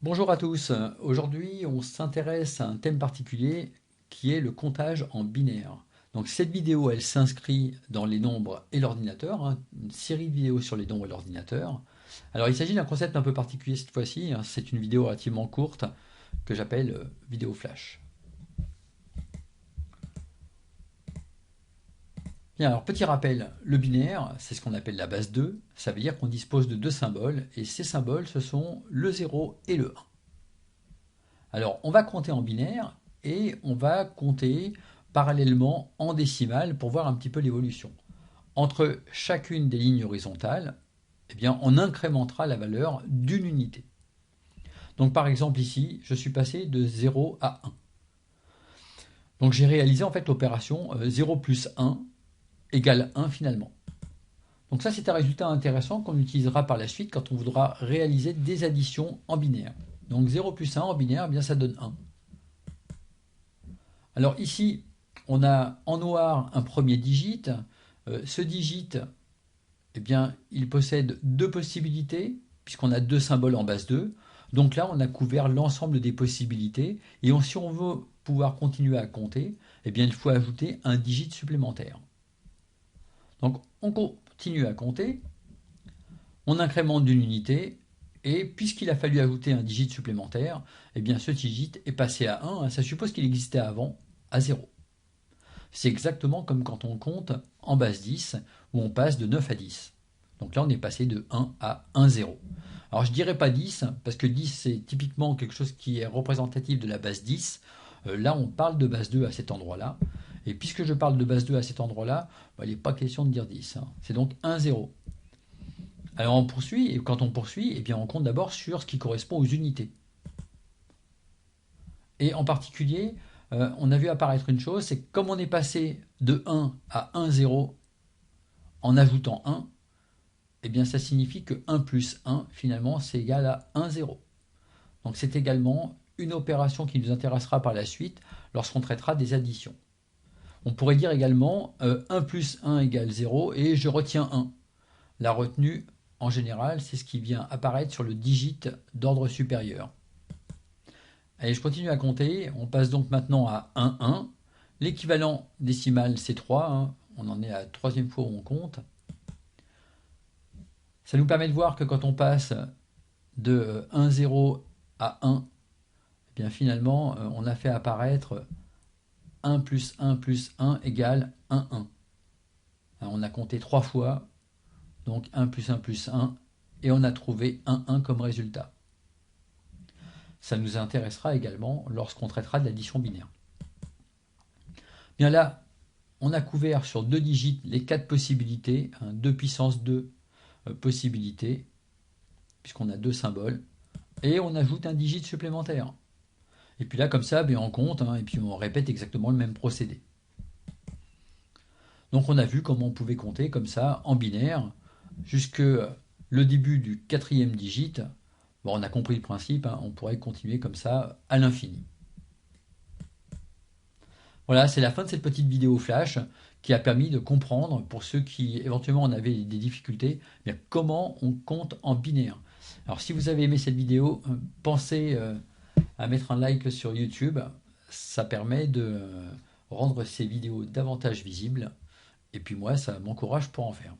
Bonjour à tous, aujourd'hui on s'intéresse à un thème particulier qui est le comptage en binaire. Donc cette vidéo elle s'inscrit dans les nombres et l'ordinateur, une série de vidéos sur les nombres et l'ordinateur. Alors il s'agit d'un concept un peu particulier cette fois-ci, c'est une vidéo relativement courte que j'appelle vidéo flash. Bien, alors petit rappel, le binaire c'est ce qu'on appelle la base 2, ça veut dire qu'on dispose de deux symboles et ces symboles ce sont le 0 et le 1. Alors, on va compter en binaire et on va compter parallèlement en décimale pour voir un petit peu l'évolution. Entre chacune des lignes horizontales, eh bien, on incrémentera la valeur d'une unité. Donc, par exemple, ici, je suis passé de 0 à 1. Donc, j'ai réalisé en fait l'opération 0 plus 1 égale 1 finalement. Donc ça, c'est un résultat intéressant qu'on utilisera par la suite quand on voudra réaliser des additions en binaire. Donc 0 plus 1 en binaire, eh bien, ça donne 1. Alors ici, on a en noir un premier digit. Ce digit, eh bien, il possède deux possibilités, puisqu'on a deux symboles en base 2. Donc là, on a couvert l'ensemble des possibilités. Et si on veut pouvoir continuer à compter, eh bien, il faut ajouter un digit supplémentaire. Donc on continue à compter, on incrémente d'une unité, et puisqu'il a fallu ajouter un digit supplémentaire, eh bien, ce digit est passé à 1. Ça suppose qu'il existait avant à 0. C'est exactement comme quand on compte en base 10, où on passe de 9 à 10. Donc là, on est passé de 1 à 1, 0. Alors je ne dirais pas 10, parce que 10, c'est typiquement quelque chose qui est représentatif de la base 10. Là, on parle de base 2 à cet endroit-là. Et puisque je parle de base 2 à cet endroit-là, il n'est pas question de dire 10. C'est donc 1, 0. Alors on poursuit, et quand on poursuit, eh bien on compte d'abord sur ce qui correspond aux unités. Et en particulier, on a vu apparaître une chose, c'est que comme on est passé de 1 à 1, 0 en ajoutant 1, eh bien ça signifie que 1 plus 1, finalement, c'est égal à 1, 0. Donc c'est également une opération qui nous intéressera par la suite lorsqu'on traitera des additions. On pourrait dire également 1 plus 1 égale 0 et je retiens 1. La retenue, en général, c'est ce qui vient apparaître sur le digit d'ordre supérieur. Allez, je continue à compter. On passe donc maintenant à 1, 1. L'équivalent décimal, c'est 3. On en est à la troisième fois où on compte. Ça nous permet de voir que quand on passe de 1, 0 à 1, eh bien finalement, on a fait apparaître 1 plus 1 plus 1 égale 1, 1. On a compté 3 fois, donc 1 plus 1 plus 1, et on a trouvé 1, 1 comme résultat. Ça nous intéressera également lorsqu'on traitera de l'addition binaire. Bien là, on a couvert sur deux digits les 4 possibilités, 2 puissance 2 possibilités, puisqu'on a deux symboles, et on ajoute un digit supplémentaire. Et puis là, comme ça, on compte, et puis on répète exactement le même procédé. Donc on a vu comment on pouvait compter comme ça, en binaire, jusque le début du quatrième digit. Bon, on a compris le principe, on pourrait continuer comme ça à l'infini. Voilà, c'est la fin de cette petite vidéo flash qui a permis de comprendre, pour ceux qui éventuellement en avaient des difficultés, comment on compte en binaire. Alors si vous avez aimé cette vidéo, pensez à mettre un like sur YouTube. Ça permet de rendre ces vidéos davantage visibles. Et puis moi, ça m'encourage pour en faire.